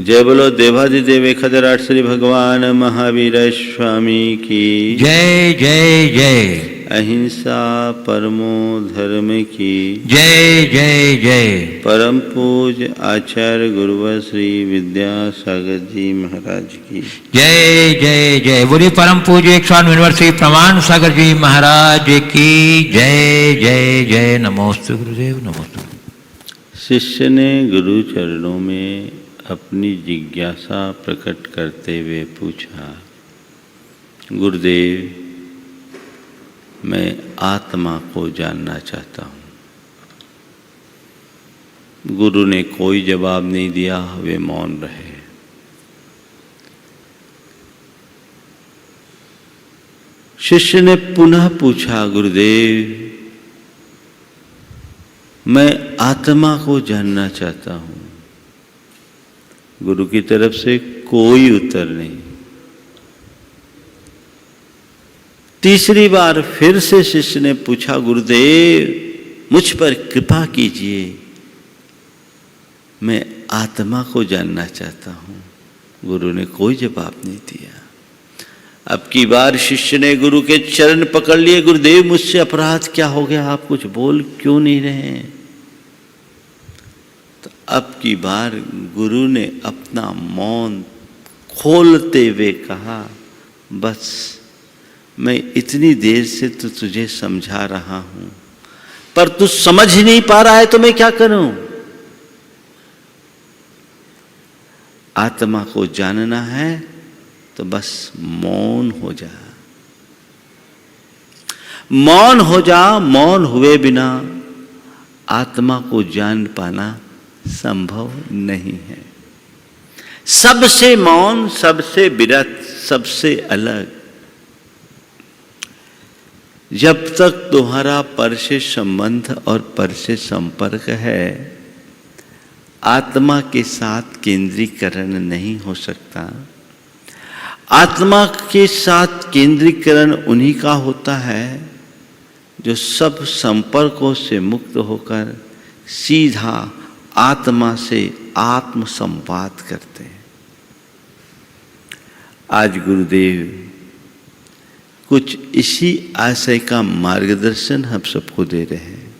जय बोलो देवादिदेव खदराट श्री भगवान महावीर स्वामी की जय जय जय। अहिंसा परमो धर्म की जय जय जय। परम पूज आचार्य गुरुवर श्री विद्यासागर जी महाराज की जय जय जय। बोलिए परम पूज्य 108 यूनिवर्सिटी प्रमाण सागर जी महाराज की जय जय जय। नमोस्तु गुरुदेव नमोस्तु। शिष्य ने गुरु चरणों में अपनी जिज्ञासा प्रकट करते हुए पूछा, गुरुदेव मैं आत्मा को जानना चाहता हूँ। गुरु ने कोई जवाब नहीं दिया, वे मौन रहे। शिष्य ने पुनः पूछा, गुरुदेव मैं आत्मा को जानना चाहता हूँ। गुरु की तरफ से कोई उत्तर नहीं। तीसरी बार फिर से शिष्य ने पूछा, गुरुदेव मुझ पर कृपा कीजिए, मैं आत्मा को जानना चाहता हूँ। गुरु ने कोई जवाब नहीं दिया। अब की बार शिष्य ने गुरु के चरण पकड़ लिए, गुरुदेव मुझसे अपराध क्या हो गया, आप कुछ बोल क्यों नहीं रहे हैं? तो अब की बार गुरु ने अपना मौन खोलते हुए कहा, बस मैं इतनी देर से तो तुझे समझा रहा हूं, पर तू समझ ही नहीं पा रहा है तो मैं क्या करूं? आत्मा को जानना है तो बस मौन हो जा, मौन हो जा। मौन हुए बिना आत्मा को जान पाना संभव नहीं है। सबसे मौन, सबसे विरत, सबसे अलग। जब तक तुम्हारा पर से संबंध और पर से संपर्क है, आत्मा के साथ केंद्रीकरण नहीं हो सकता। आत्मा के साथ केंद्रीकरण उन्हीं का होता है जो सब संपर्कों से मुक्त होकर सीधा आत्मा से आत्म संवाद करते हैं। आज गुरुदेव कुछ इसी आशय का मार्गदर्शन हम सबको दे रहे हैं।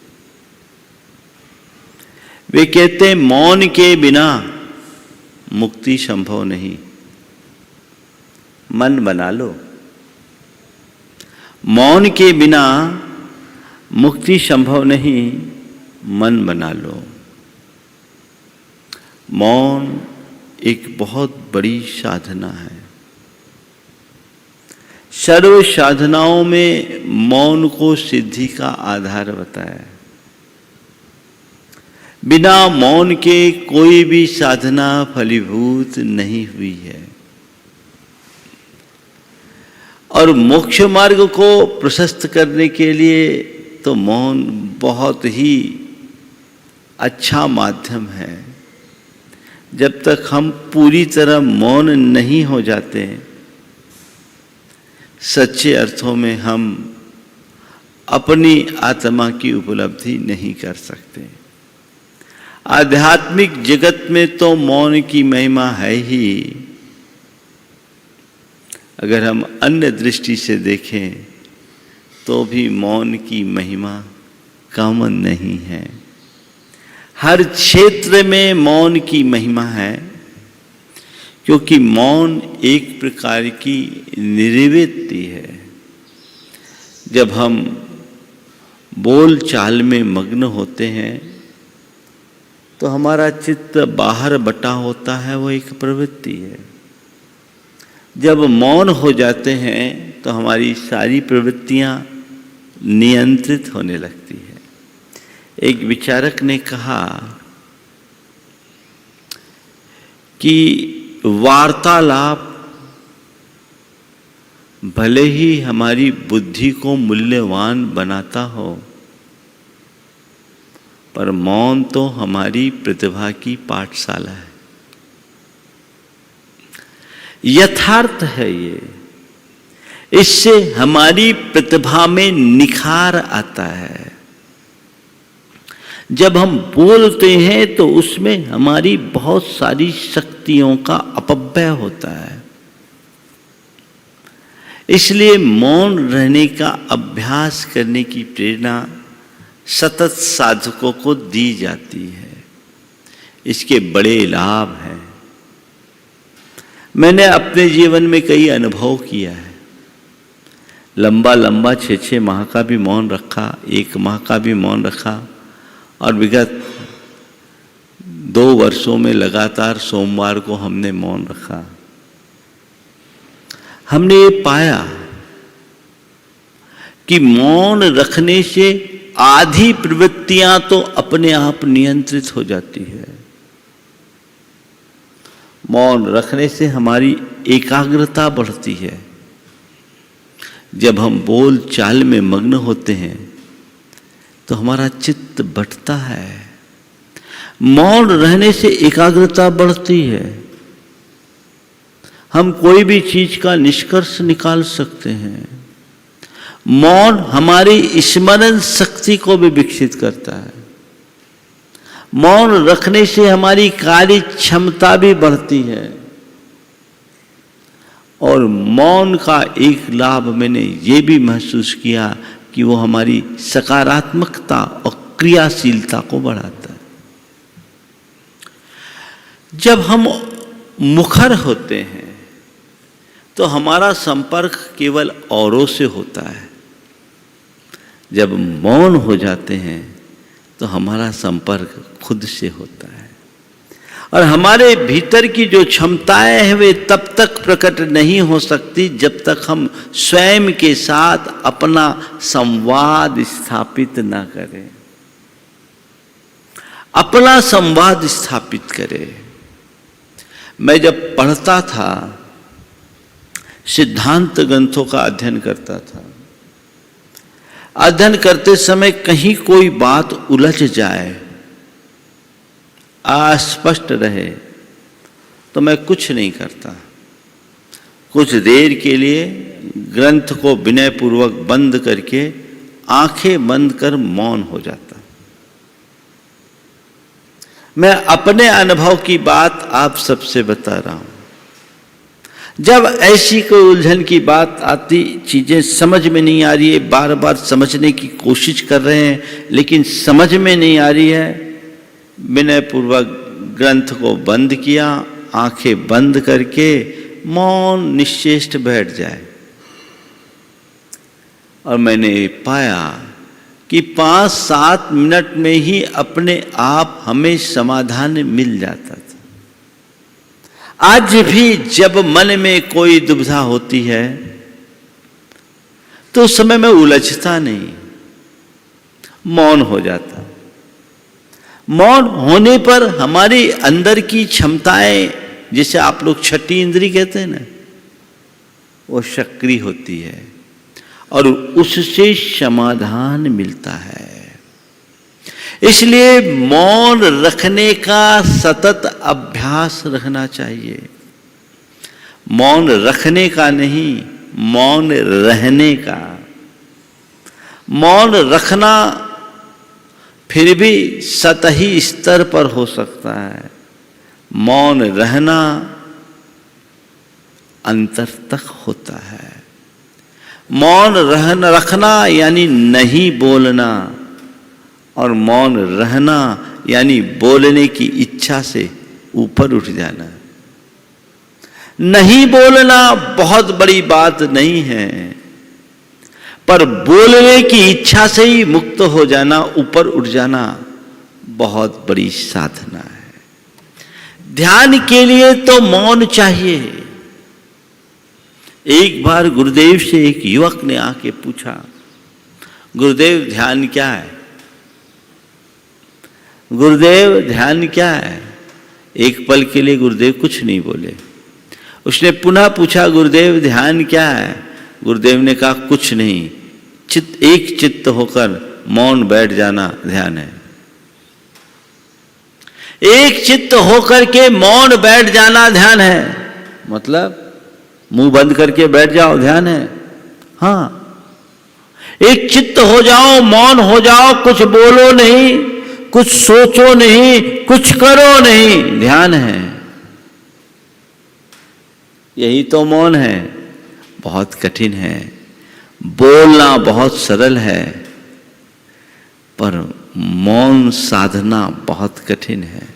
वे कहते हैं मौन के बिना मुक्ति संभव नहीं। मन बना लो, मौन के बिना मुक्ति संभव नहीं, मन बना लो। मौन एक बहुत बड़ी साधना है। सर्व साधनाओं में मौन को सिद्धि का आधार बताया। बिना मौन के कोई भी साधना फलीभूत नहीं हुई है। और मोक्ष मार्ग को प्रशस्त करने के लिए तो मौन बहुत ही अच्छा माध्यम है। जब तक हम पूरी तरह मौन नहीं हो जाते, सच्चे अर्थों में हम अपनी आत्मा की उपलब्धि नहीं कर सकते। आध्यात्मिक जगत में तो मौन की महिमा है ही। अगर हम अन्य दृष्टि से देखें तो भी मौन की महिमा कम नहीं है। हर क्षेत्र में मौन की महिमा है, क्योंकि मौन एक प्रकार की निर्वृत्ति है। जब हम बोल चाल में मग्न होते हैं तो हमारा चित्त बाहर बटा होता है, वो एक प्रवृत्ति है। जब मौन हो जाते हैं तो हमारी सारी प्रवृत्तियां नियंत्रित होने लगती है। एक विचारक ने कहा कि वार्तालाप भले ही हमारी बुद्धि को मूल्यवान बनाता हो, पर मौन तो हमारी प्रतिभा की पाठशाला है। यथार्थ है ये। इससे हमारी प्रतिभा में निखार आता है। जब हम बोलते हैं तो उसमें हमारी बहुत सारी शक्तियों का अपव्यय होता है। इसलिए मौन रहने का अभ्यास करने की प्रेरणा सतत साधकों को दी जाती है। इसके बड़े लाभ हैं। मैंने अपने जीवन में कई अनुभव किया है। लंबा 6-6 माह का भी मौन रखा, 1 माह का भी मौन रखा, और विगत 2 वर्षों में लगातार सोमवार को हमने मौन रखा। हमने ये पाया कि मौन रखने से आधी प्रवृत्तियां तो अपने आप नियंत्रित हो जाती है। मौन रखने से हमारी एकाग्रता बढ़ती है। जब हम बोल चाल में मग्न होते हैं तो हमारा चित्त बंटता है। मौन रहने से एकाग्रता बढ़ती है। हम कोई भी चीज का निष्कर्ष निकाल सकते हैं। मौन हमारी स्मरण शक्ति को भी विकसित करता है। मौन रखने से हमारी कार्य क्षमता भी बढ़ती है। और मौन का एक लाभ मैंने ये भी महसूस किया कि वो हमारी सकारात्मकता और क्रियाशीलता को बढ़ाता है। जब हम मुखर होते हैं तो हमारा संपर्क केवल औरों से होता है। जब मौन हो जाते हैं तो हमारा संपर्क खुद से होता है। और हमारे भीतर की जो क्षमताएं हैं वे तब तक प्रकट नहीं हो सकती जब तक हम स्वयं के साथ अपना संवाद स्थापित ना करें। अपना संवाद स्थापित करें। मैं जब पढ़ता था, सिद्धांत ग्रंथों का अध्ययन करता था, अध्ययन करते समय कहीं कोई बात उलझ जाए, अस्पष्ट रहे, तो मैं कुछ नहीं करता। कुछ देर के लिए ग्रंथ को विनयपूर्वक बंद करके आंखें बंद कर मौन हो जाता। मैं अपने अनुभव की बात आप सबसे बता रहा हूं। जब ऐसी कोई उलझन की बात आती, चीजें समझ में नहीं आ रही है, बार बार समझने की कोशिश कर रहे हैं लेकिन समझ में नहीं आ रही है, विनयपूर्वक ग्रंथ को बंद किया, आंखें बंद करके मौन निश्चेष्ट बैठ जाए। और मैंने पाया कि 5-7 मिनट में ही अपने आप हमें समाधान मिल जाता था। आज भी जब मन में कोई दुविधा होती है तो उस समय मैं उलझता नहीं, मौन हो जाता। मौन होने पर हमारी अंदर की क्षमताएं, जिसे आप लोग छठी इंद्री कहते हैं ना, वो सक्रिय होती है और उससे समाधान मिलता है। इसलिए मौन रखने का सतत अभ्यास रखना चाहिए। मौन रखने का नहीं, मौन रहने का। मौन रखना फिर भी सतही स्तर पर हो सकता है, मौन रहना अंतर तक होता है। मौन रखना यानी नहीं बोलना, और मौन रहना यानी बोलने की इच्छा से ऊपर उठ जाना। नहीं बोलना बहुत बड़ी बात नहीं है, पर बोलने की इच्छा से ही मुक्त हो जाना, ऊपर उठ जाना बहुत बड़ी साधना है। ध्यान के लिए तो मौन चाहिए। एक बार गुरुदेव से एक युवक ने आके पूछा, गुरुदेव ध्यान क्या है? गुरुदेव ध्यान क्या है? एक पल के लिए गुरुदेव कुछ नहीं बोले। उसने पुनः पूछा, गुरुदेव ध्यान क्या है? गुरुदेव ने कहा, कुछ नहीं, एक चित्त होकर मौन बैठ जाना ध्यान है। एक चित्त होकर के मौन बैठ जाना ध्यान है। मतलब मुंह बंद करके बैठ जाओ ध्यान है? हाँ, एक चित्त हो जाओ, मौन हो जाओ, कुछ बोलो नहीं, कुछ सोचो नहीं, कुछ करो नहीं, ध्यान है। यही तो मौन है। बहुत कठिन है। बोलना बहुत सरल है, पर मौन साधना बहुत कठिन है।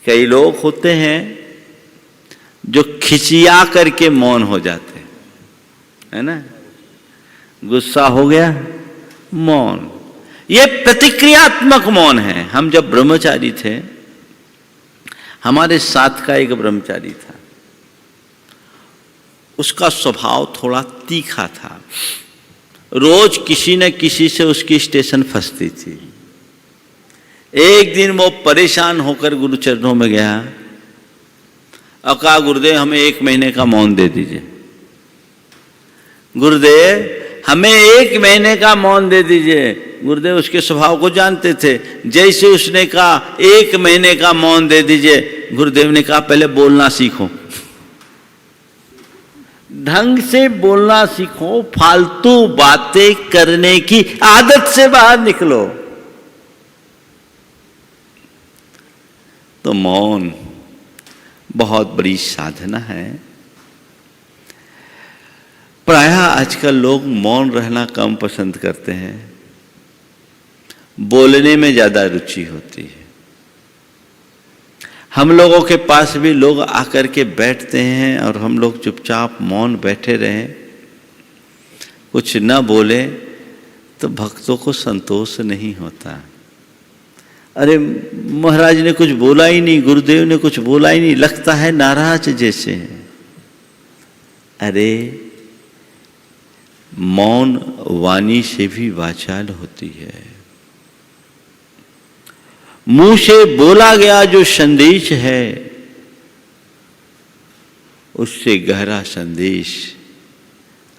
कई लोग होते हैं जो खिसिया करके मौन हो जाते हैं, है ना। गुस्सा हो गया, मौन। ये प्रतिक्रियात्मक मौन है। हम जब ब्रह्मचारी थे, हमारे साथ का एक ब्रह्मचारी था, उसका स्वभाव थोड़ा तीखा था। रोज किसी न किसी से उसकी स्टेशन फंसती थी। एक दिन वो परेशान होकर गुरुचरणों में गया और कहा, गुरुदेव हमें 1 महीने का मौन दे दीजिए। गुरुदेव हमें 1 महीने का मौन दे दीजिए। गुरुदेव उसके स्वभाव को जानते थे। जैसे उसने कहा 1 महीने का मौन दे दीजिए, गुरुदेव ने कहा पहले बोलना सीखो, ढंग से बोलना सीखो, फालतू बातें करने की आदत से बाहर निकलो। तो मौन बहुत बड़ी साधना है। प्रायः आजकल लोग मौन रहना कम पसंद करते हैं, बोलने में ज्यादा रुचि होती है। हम लोगों के पास भी लोग आकर के बैठते हैं और हम लोग चुपचाप मौन बैठे रहें, कुछ न बोले, तो भक्तों को संतोष नहीं होता। अरे महाराज ने कुछ बोला ही नहीं, गुरुदेव ने कुछ बोला ही नहीं, लगता है नाराज जैसे हैं। अरे मौन वाणी से भी वाचाल होती है। मुंह से बोला गया जो संदेश है, उससे गहरा संदेश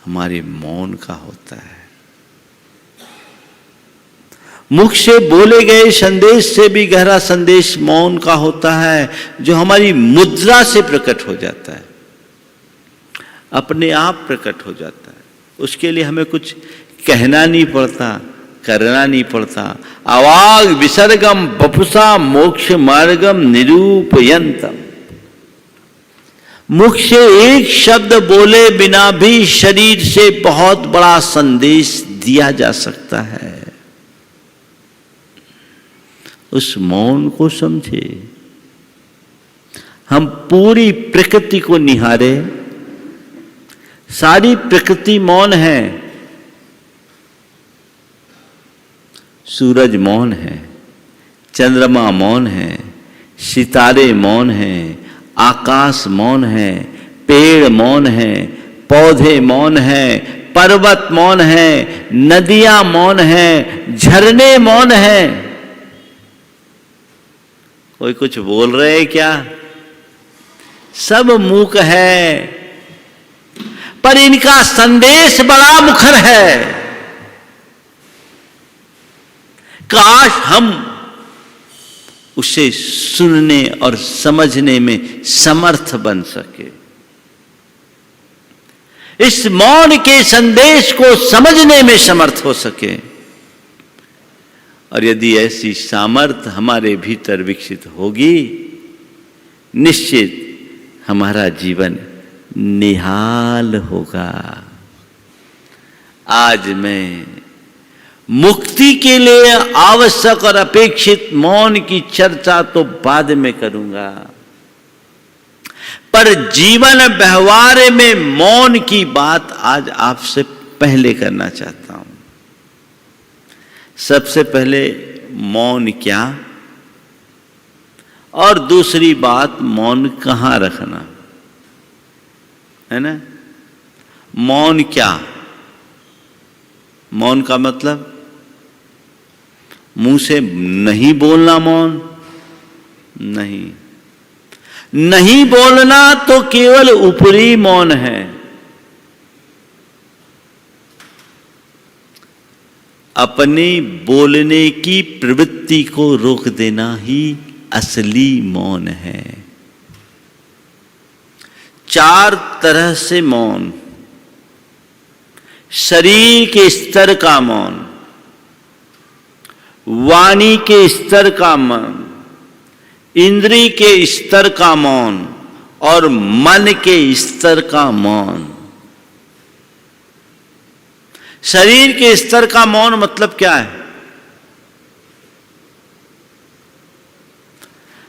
हमारे मौन का होता है। मुख से बोले गए संदेश से भी गहरा संदेश मौन का होता है, जो हमारी मुद्रा से प्रकट हो जाता है, अपने आप प्रकट हो जाता है। उसके लिए हमें कुछ कहना नहीं पड़ता, करना नहीं पड़ता। अवाग विसर्गम बपुसा मोक्ष मार्गम निरूपयंतम। मुख से एक शब्द बोले बिना भी शरीर से बहुत बड़ा संदेश दिया जा सकता है। उस मौन को समझे। हम पूरी प्रकृति को निहारे, सारी प्रकृति मौन है। सूरज मौन है, चंद्रमा मौन है, सितारे मौन हैं, आकाश मौन है, पेड़ मौन है, पौधे मौन है, पर्वत मौन है, नदियां मौन है, झरने मौन है। कोई कुछ बोल रहे हैं क्या? सब मूक है, पर इनका संदेश बड़ा मुखर है। काश हम उसे सुनने और समझने में समर्थ बन सके। इस मौन के संदेश को समझने में समर्थ हो सके। और यदि ऐसी सामर्थ्य हमारे भीतर विकसित होगी, निश्चित हमारा जीवन निहाल होगा। आज मैं मुक्ति के लिए आवश्यक और अपेक्षित मौन की चर्चा तो बाद में करूंगा, पर जीवन व्यवहार में मौन की बात आज आपसे पहले करना चाहता हूं। सबसे पहले मौन क्या, और दूसरी बात मौन कहां रखना, है ना। मौन क्या? मौन का मतलब मुंह से नहीं बोलना मौन नहीं। नहीं बोलना तो केवल ऊपरी मौन है। अपने बोलने की प्रवृत्ति को रोक देना ही असली मौन है। 4 तरह से मौन। शरीर के स्तर का मौन, वाणी के स्तर का मौन, इंद्री के स्तर का मौन और मन के स्तर का मौन। शरीर के स्तर का मौन मतलब क्या है?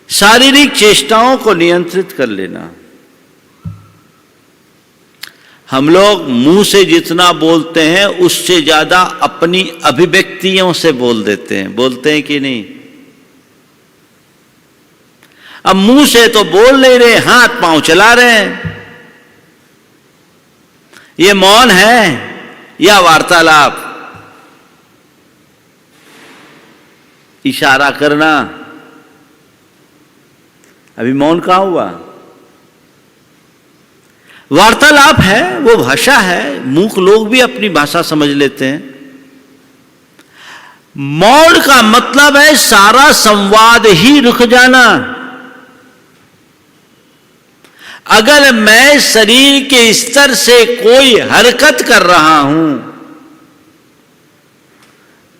शारीरिक चेष्टाओं को नियंत्रित कर लेना। हम लोग मुंह से जितना बोलते हैं उससे ज्यादा अपनी अभिव्यक्तियों से बोल देते हैं, बोलते हैं कि नहीं? अब मुंह से तो बोल नहीं रहे, हाथ पांव चला रहे हैं। ये मौन है या वार्तालाप? इशारा करना, अभी मौन कहां हुआ? वार्तालाप है, वो भाषा है। मूक लोग भी अपनी भाषा समझ लेते हैं। मौन का मतलब है सारा संवाद ही रुक जाना। अगर मैं शरीर के स्तर से कोई हरकत कर रहा हूं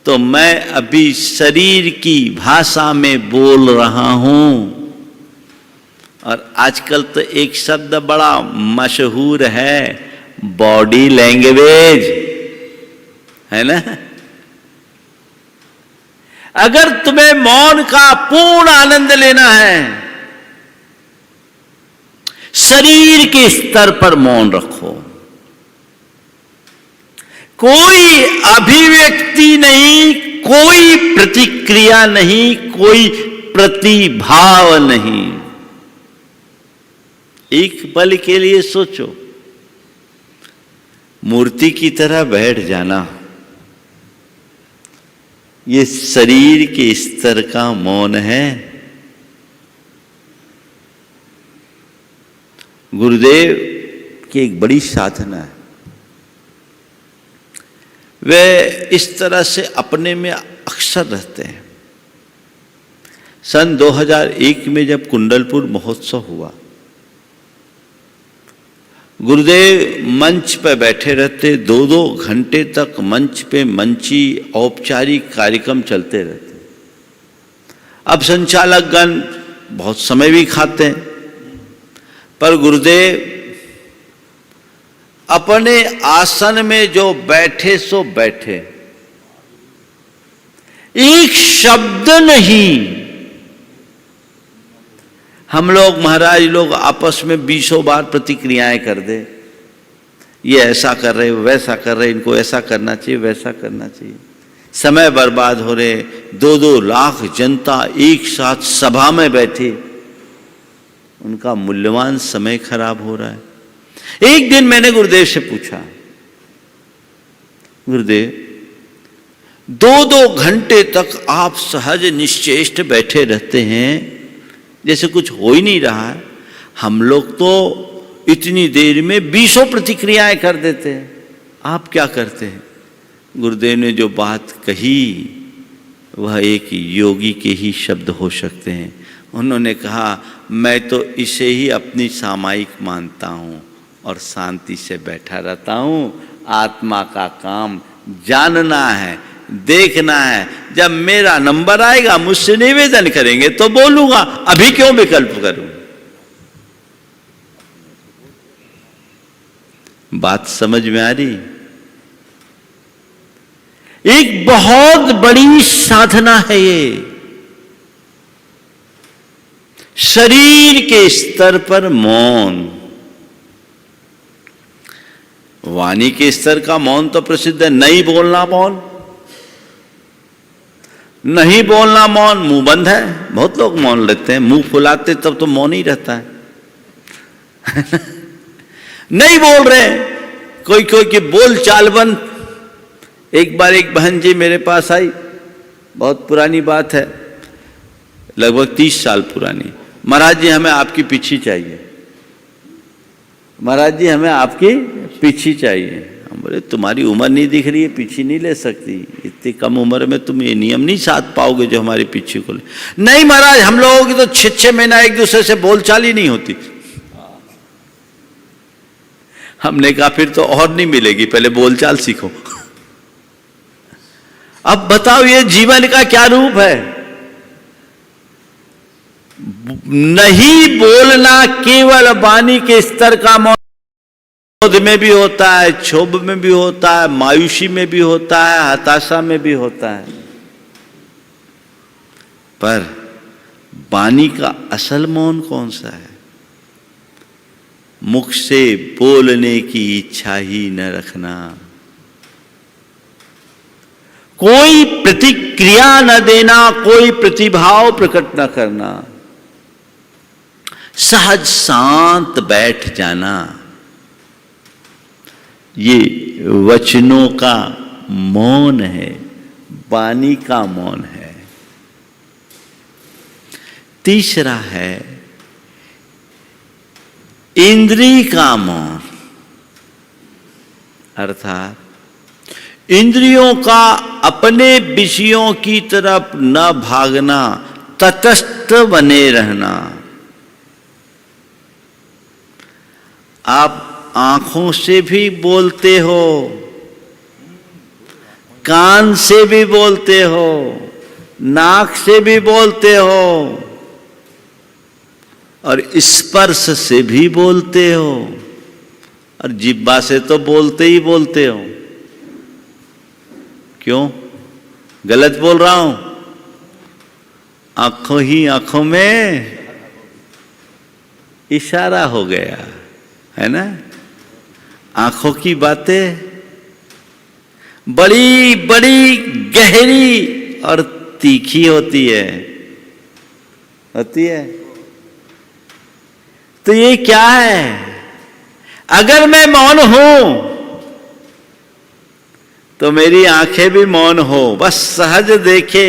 तो मैं अभी शरीर की भाषा में बोल रहा हूं। और आजकल तो एक शब्द बड़ा मशहूर है, बॉडी लैंग्वेज, है ना? अगर तुम्हें मौन का पूर्ण आनंद लेना है, शरीर के स्तर पर मौन रखो। कोई अभिव्यक्ति नहीं, कोई प्रतिक्रिया नहीं, कोई प्रतिभाव नहीं। एक पल के लिए सोचो, मूर्ति की तरह बैठ जाना। ये शरीर के स्तर का मौन है। गुरुदेव की एक बड़ी साधना है, वे इस तरह से अपने में अक्सर रहते हैं। सन 2001 में जब कुंडलपुर महोत्सव हुआ, गुरुदेव मंच पर बैठे रहते, 2-2 घंटे तक मंच पे मंची औपचारिक कार्यक्रम चलते रहते। अब संचालकगण बहुत समय भी खाते हैं, पर गुरुदेव अपने आसन में जो बैठे सो बैठे, एक शब्द नहीं। हम लोग महाराज लोग आपस में 20 बार प्रतिक्रियाएं कर दे, ये ऐसा कर रहे, वैसा कर रहे, इनको ऐसा करना चाहिए, वैसा करना चाहिए। समय बर्बाद हो रहे, 2-2 लाख जनता एक साथ सभा में बैठी, उनका मूल्यवान समय खराब हो रहा है। एक दिन मैंने गुरुदेव से पूछा, गुरुदेव 2-2 घंटे तक आप सहज निश्चेष्ट बैठे रहते हैं, जैसे कुछ हो ही नहीं रहा है। हम लोग तो इतनी देर में 20 प्रतिक्रियाएं कर देते हैं, आप क्या करते हैं? गुरुदेव ने जो बात कही वह एक योगी के ही शब्द हो सकते हैं। उन्होंने कहा, मैं तो इसे ही अपनी सामायिक मानता हूं और शांति से बैठा रहता हूं। आत्मा का काम जानना है, देखना है। जब मेरा नंबर आएगा, मुझसे निवेदन करेंगे तो बोलूंगा, अभी क्यों विकल्प करूं? बात समझ में आ रही? एक बहुत बड़ी साधना है ये। शरीर के स्तर पर मौन। वाणी के स्तर का मौन तो प्रसिद्ध है, नहीं बोलना मौन। नहीं बोलना मौन, मुंह बंद है। बहुत लोग मौन लेते हैं, मुंह फुलाते तब तो मौन ही रहता है। नहीं बोल रहे, कोई कोई की बोल चाल बंद। एक बार एक बहन जी मेरे पास आई, बहुत पुरानी बात है, लगभग 30 साल पुरानी। महाराज जी हमें आपकी पिछी चाहिए, महाराज जी हमें आपकी पिछी चाहिए। हम बोले, तुम्हारी उम्र नहीं दिख रही है, पीछी नहीं ले सकती। इतनी कम उम्र में तुम ये नियम नहीं साध पाओगे जो हमारी पीछे को ले। नहीं महाराज, हम लोगों की तो 6-6 महीना एक दूसरे से बोलचाल ही नहीं होती। हमने कहा फिर तो और नहीं मिलेगी, पहले बोलचाल सीखो। अब बताओ ये जीवन का क्या रूप है? नहीं बोलना केवल वाणी के स्तर का मौन, क्रोध में भी होता है, क्षोभ में भी होता है, मायूसी में भी होता है, हताशा में भी होता है। पर वाणी का असल मौन कौन सा है? मुख से बोलने की इच्छा ही न रखना, कोई प्रतिक्रिया न देना, कोई प्रतिभाव प्रकट न करना, सहज शांत बैठ जाना, ये वचनों का मौन है, वाणी का मौन है। तीसरा है इंद्रिय का मौन, अर्थात इंद्रियों का अपने विषयों की तरफ न भागना, तटस्थ बने रहना। आप आंखों से भी बोलते हो, कान से भी बोलते हो, नाक से भी बोलते हो और स्पर्श से भी बोलते हो, और जिह्वा से तो बोलते ही बोलते हो। क्यों गलत बोल रहा हूं? आंखों ही आंखों में इशारा हो गया है ना। आंखों की बातें बड़ी बड़ी गहरी और तीखी होती है, तो ये क्या है? अगर मैं मौन हूं तो मेरी आंखें भी मौन हो, बस सहज देखे,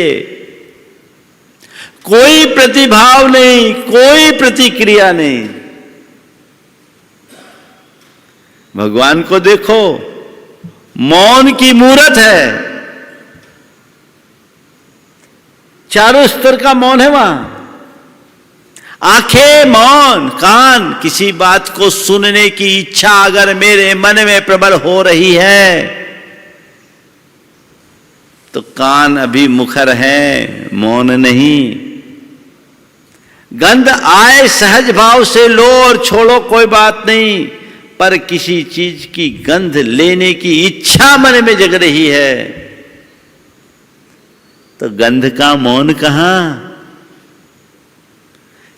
कोई प्रतिभाव नहीं, कोई प्रतिक्रिया नहीं। भगवान को देखो, मौन की मूरत है, चारों स्तर का मौन है वहां। आंखें मौन, कान, किसी बात को सुनने की इच्छा अगर मेरे मन में प्रबल हो रही है तो कान अभी मुखर है, मौन नहीं। गंध आए सहज भाव से लो और छोड़ो, कोई बात नहीं, पर किसी चीज की गंध लेने की इच्छा मन में जग रही है तो गंध का मौन कहां?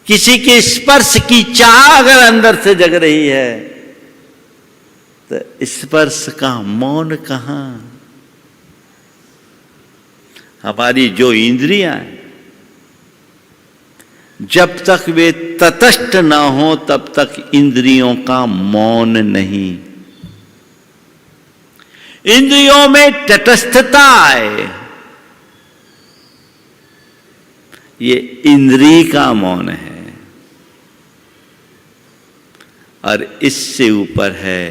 किसी के स्पर्श की चाह अगर अंदर से जग रही है तो स्पर्श का मौन कहां? हमारी जो इंद्रियां हैं, जब तक वे तटस्थ ना हो तब तक इंद्रियों का मौन नहीं। इंद्रियों में तटस्थता आए, ये इंद्रिय का मौन है। और इससे ऊपर है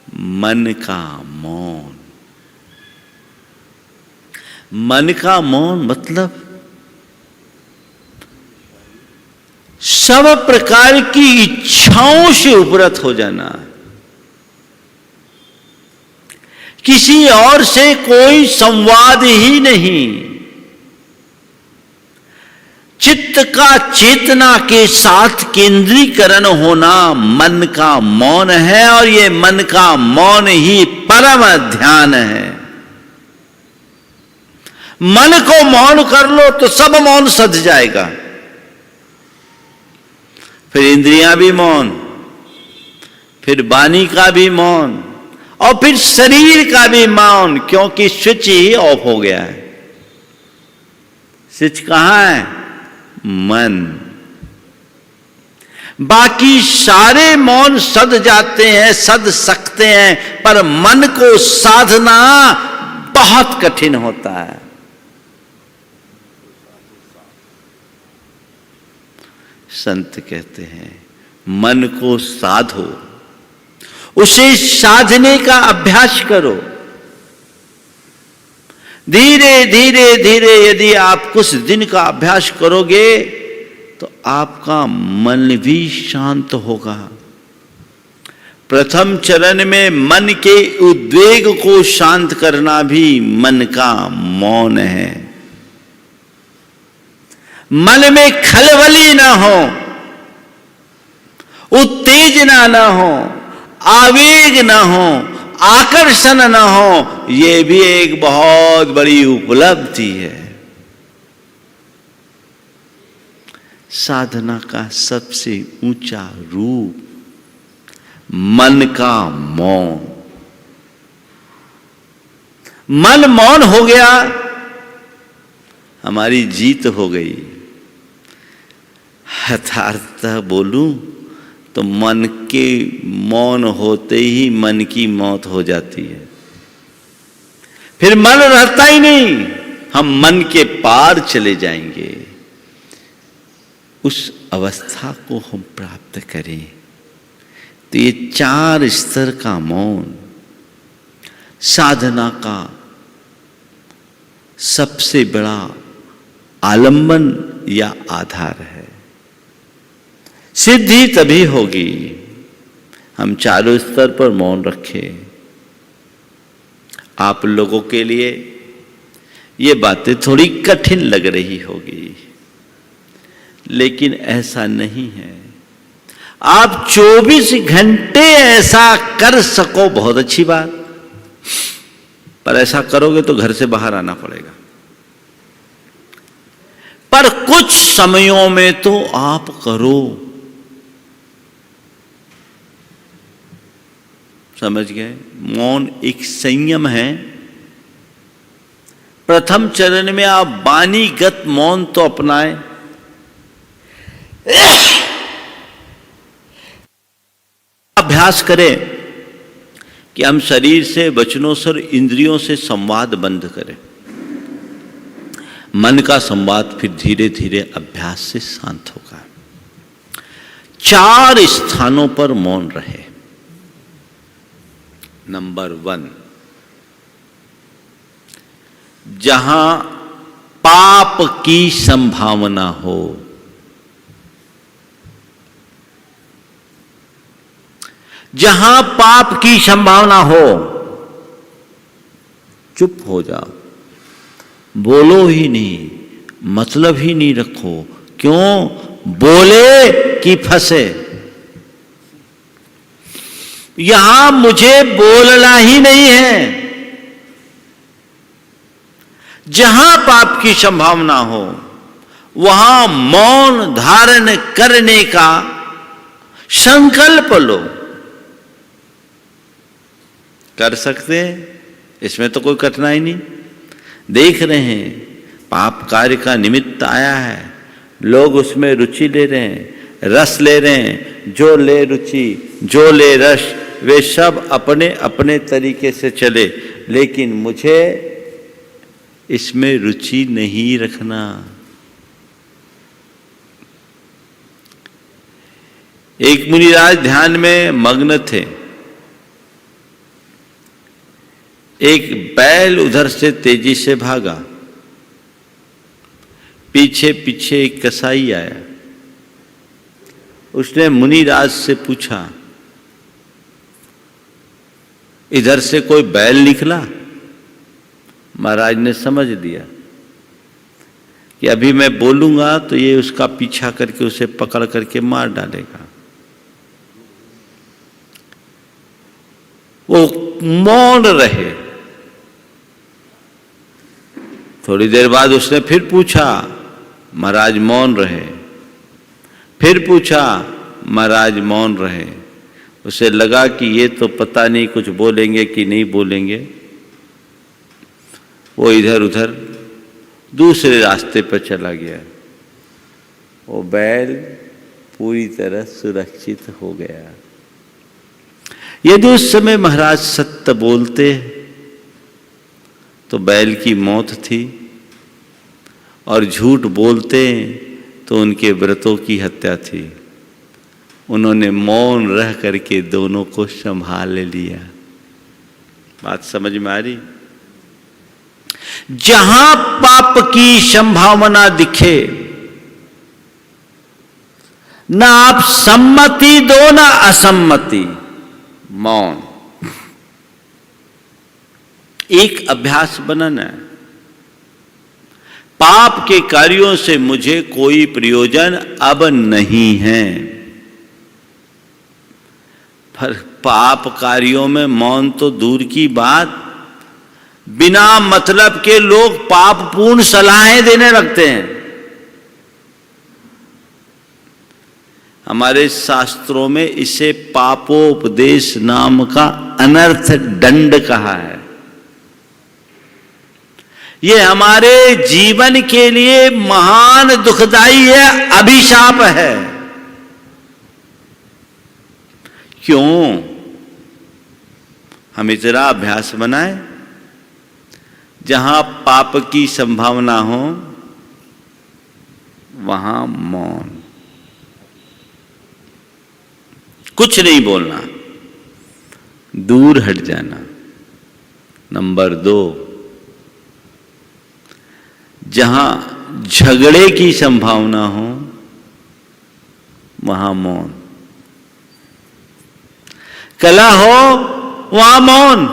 मन का मौन। मन का मौन मतलब सब प्रकार की इच्छाओं से उपरत हो जाना, किसी और से कोई संवाद ही नहीं, चित्त का चेतना के साथ केंद्रीकरण होना मन का मौन है। और ये मन का मौन ही परम ध्यान है। मन को मौन कर लो तो सब मौन सध जाएगा। फिर इंद्रियां भी मौन, फिर वाणी का भी मौन, और फिर शरीर का भी मौन, क्योंकि स्विच ही ऑफ हो गया है। स्विच कहां है? मन। बाकी सारे मौन सध जाते हैं, सध सकते हैं, पर मन को साधना बहुत कठिन होता है। संत कहते हैं मन को साधो, उसे साधने का अभ्यास करो। धीरे धीरे धीरे यदि आप कुछ दिन का अभ्यास करोगे तो आपका मन भी शांत होगा, प्रथम चरण में मन के उद्वेग को शांत करना भी मन का मौन है। मन में खलबली ना हो, उत्तेजना ना हो, आवेग ना हो, आकर्षण ना हो, यह भी एक बहुत बड़ी उपलब्धि है। साधना का सबसे ऊंचा रूप मन का मौन। मन मौन हो गया, हमारी जीत हो गई। यथार्थतः बोलूं तो मन के मौन होते ही मन की मौत हो जाती है। फिर मन रहता ही नहीं, हम मन के पार चले जाएंगे। उस अवस्था को हम प्राप्त करें तो ये 4 स्तर का मौन साधना का सबसे बड़ा आलंबन या आधार है। सिद्धि तभी होगी हम चारों स्तर पर मौन रखें। आप लोगों के लिए ये बातें थोड़ी कठिन लग रही होगी, लेकिन ऐसा नहीं है। आप 24 घंटे ऐसा कर सको, बहुत अच्छी बात, पर ऐसा करोगे तो घर से बाहर आना पड़ेगा। पर कुछ समयों में तो आप करो। समझ गए? मौन एक संयम है। प्रथम चरण में आप वाणीगत मौन तो अपनाएं, अभ्यास करें कि हम शरीर से, वचनों से और इंद्रियों से संवाद बंद करें। मन का संवाद फिर धीरे धीरे अभ्यास से शांत होगा। 4 स्थानों पर मौन रहे। नंबर 1, जहां पाप की संभावना हो। जहां पाप की संभावना हो, चुप हो जाओ, बोलो ही नहीं, मतलब ही नहीं रखो। क्यों? बोले कि फंसे। यहां मुझे बोलना ही नहीं है। जहां पाप की संभावना हो, वहां मौन धारण करने का संकल्प लो। कर सकते हैं, इसमें तो कोई कठिनाई नहीं। देख रहे हैं पाप कार्य का निमित्त आया है, लोग उसमें रुचि ले रहे हैं, रस ले रहे हैं। जो ले रुचि, जो ले रस, वे सब अपने अपने तरीके से चले, लेकिन मुझे इसमें रुचि नहीं रखना। एक मुनिराज ध्यान में मग्न थे। एक बैल उधर से तेजी से भागा, पीछे पीछे एक कसाई आया। उसने मुनिराज से पूछा, इधर से कोई बैल निकला? महाराज ने समझ लिया कि अभी मैं बोलूंगा तो ये उसका पीछा करके उसे पकड़ करके मार डालेगा। वो मौन रहे। थोड़ी देर बाद उसने फिर पूछा, महाराज मौन रहे। फिर पूछा, महाराज मौन रहे। उसे लगा कि ये तो पता नहीं कुछ बोलेंगे कि नहीं बोलेंगे। वो इधर उधर दूसरे रास्ते पर चला गया। वो बैल पूरी तरह सुरक्षित हो गया। यदि उस समय महाराज सत्य बोलते तो बैल की मौत थी, और झूठ बोलते तो उनके व्रतों की हत्या थी। उन्होंने मौन रह करके दोनों को संभाल लिया। बात समझ में आ रही? जहां पाप की संभावना दिखे, ना आप सम्मति दो ना असम्मति, मौन एक अभ्यास बनाना है। पाप के कार्यों से मुझे कोई प्रयोजन अब नहीं है, पर पाप कार्यों में मौन तो दूर की बात, बिना मतलब के लोग पापपूर्ण सलाहें देने लगते हैं। हमारे शास्त्रों में इसे पापोपदेश नाम का अनर्थ दंड कहा है। ये हमारे जीवन के लिए महान दुखदाई है, अभिशाप है। क्यों? हम इतना अभ्यास बनाए जहां पाप की संभावना हो वहां मौन, कुछ नहीं बोलना, दूर हट जाना। नंबर 2, जहां झगड़े की संभावना हो वहां मौन, कलह हो वहां मौन।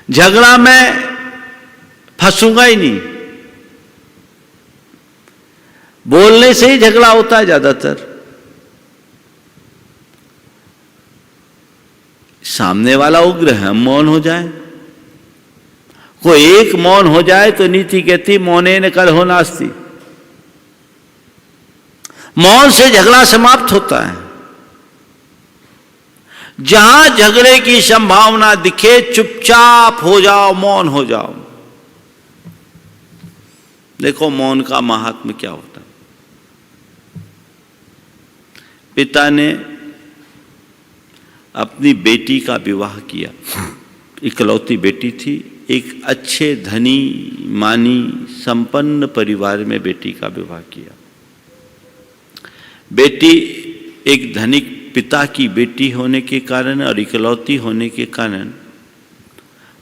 झगड़ा मैं फंसूंगा ही नहीं, बोलने से ही झगड़ा होता है ज्यादातर। सामने वाला उग्र है, मौन हो जाए, कोई एक मौन हो जाए तो नीति कहती मौनेन कलहो नास्ति, मौन से झगड़ा समाप्त होता है। जहां झगड़े की संभावना दिखे चुपचाप हो जाओ, मौन हो जाओ। देखो मौन का महात्म्य क्या होता है। पिता ने अपनी बेटी का विवाह किया, इकलौती बेटी थी, एक अच्छे धनी मानी संपन्न परिवार में बेटी का विवाह किया। बेटी एक धनिक पिता की बेटी होने के कारण और इकलौती होने के कारण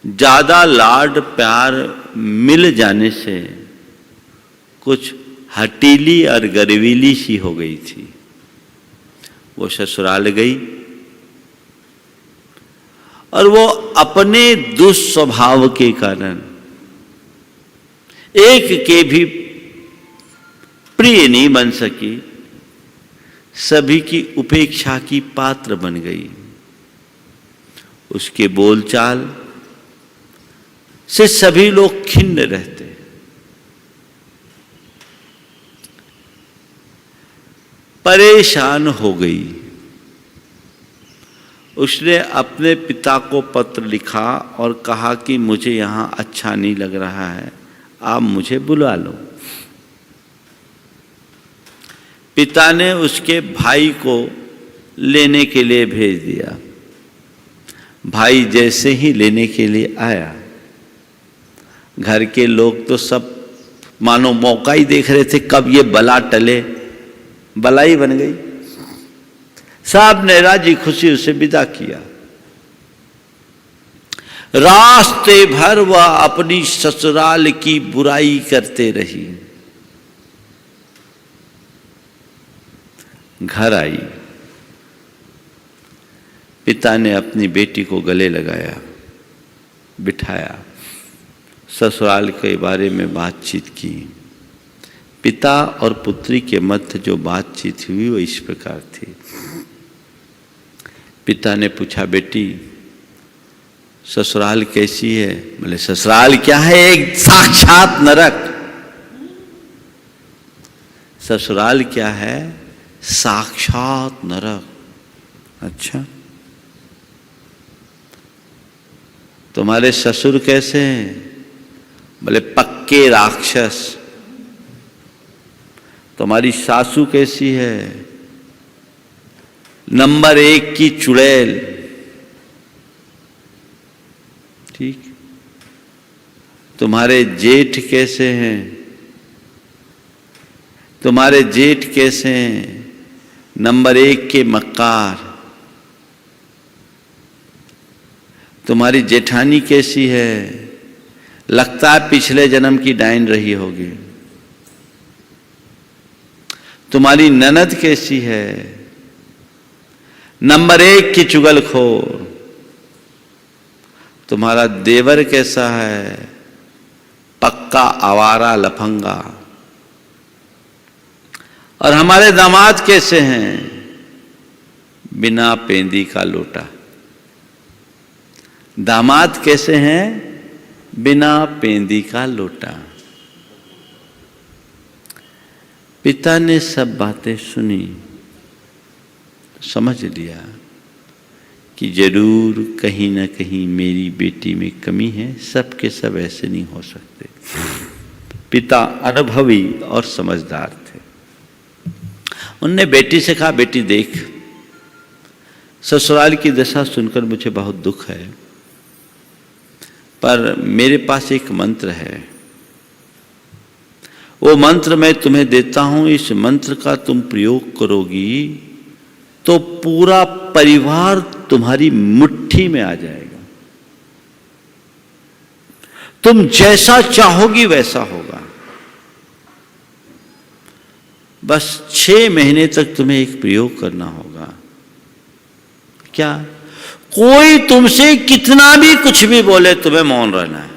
ज्यादा लाड प्यार मिल जाने से कुछ हटीली और गर्वीली सी हो गई थी। वो ससुराल गई और वो अपने दुस्वभाव के कारण एक के भी प्रिय नहीं बन सकी, सभी की उपेक्षा की पात्र बन गई। उसके बोलचाल से सभी लोग खिन्न रहते। परेशान हो गई। उसने अपने पिता को पत्र लिखा और कहा कि मुझे यहां अच्छा नहीं लग रहा है, आप मुझे बुला लो। पिता ने उसके भाई को लेने के लिए भेज दिया। भाई जैसे ही लेने के लिए आया, घर के लोग तो सब मानो मौका ही देख रहे थे कब ये बला टले। बला ही बन गई। साहब ने राजी खुशी उसे विदा किया। रास्ते भर वह अपनी ससुराल की बुराई करते रही। घर आई, पिता ने अपनी बेटी को गले लगाया, बिठाया, ससुराल के बारे में बातचीत की। पिता और पुत्री के मध्य जो बातचीत हुई वो इस प्रकार थी। पिता ने पूछा, बेटी ससुराल कैसी है? बोले ससुराल क्या है, एक साक्षात नरक। ससुराल क्या है? साक्षात नरक। अच्छा, तुम्हारे ससुर कैसे हैं? बोले पक्के राक्षस। तुम्हारी सासू कैसी है? नंबर 1 की चुड़ैल। ठीक। तुम्हारे जेठ कैसे हैं? तुम्हारे जेठ कैसे हैं? नंबर 1 के मक्कार। तुम्हारी जेठानी कैसी है? लगता है पिछले जन्म की डाइन रही होगी। तुम्हारी ननद कैसी है? नंबर 1 की चुगलखोर। तुम्हारा देवर कैसा है? पक्का आवारा लफंगा। और हमारे दामाद कैसे हैं? बिना पेंदी का लोटा। दामाद कैसे हैं? बिना पेंदी का लोटा। पिता ने सब बातें सुनी, समझ लिया कि जरूर कहीं ना कहीं मेरी बेटी में कमी है, सब के सब ऐसे नहीं हो सकते। पिता अनुभवी और समझदार थे। उनने बेटी से कहा, बेटी देख, ससुराल की दशा सुनकर मुझे बहुत दुख है, पर मेरे पास एक मंत्र है, वो मंत्र मैं तुम्हें देता हूं। इस मंत्र का तुम प्रयोग करोगी तो पूरा परिवार तुम्हारी मुट्ठी में आ जाएगा। तुम जैसा चाहोगी वैसा होगा। बस 6 महीने तक तुम्हें एक प्रयोग करना होगा। क्या? कोई तुमसे कितना भी कुछ भी बोले, तुम्हें मौन रहना है।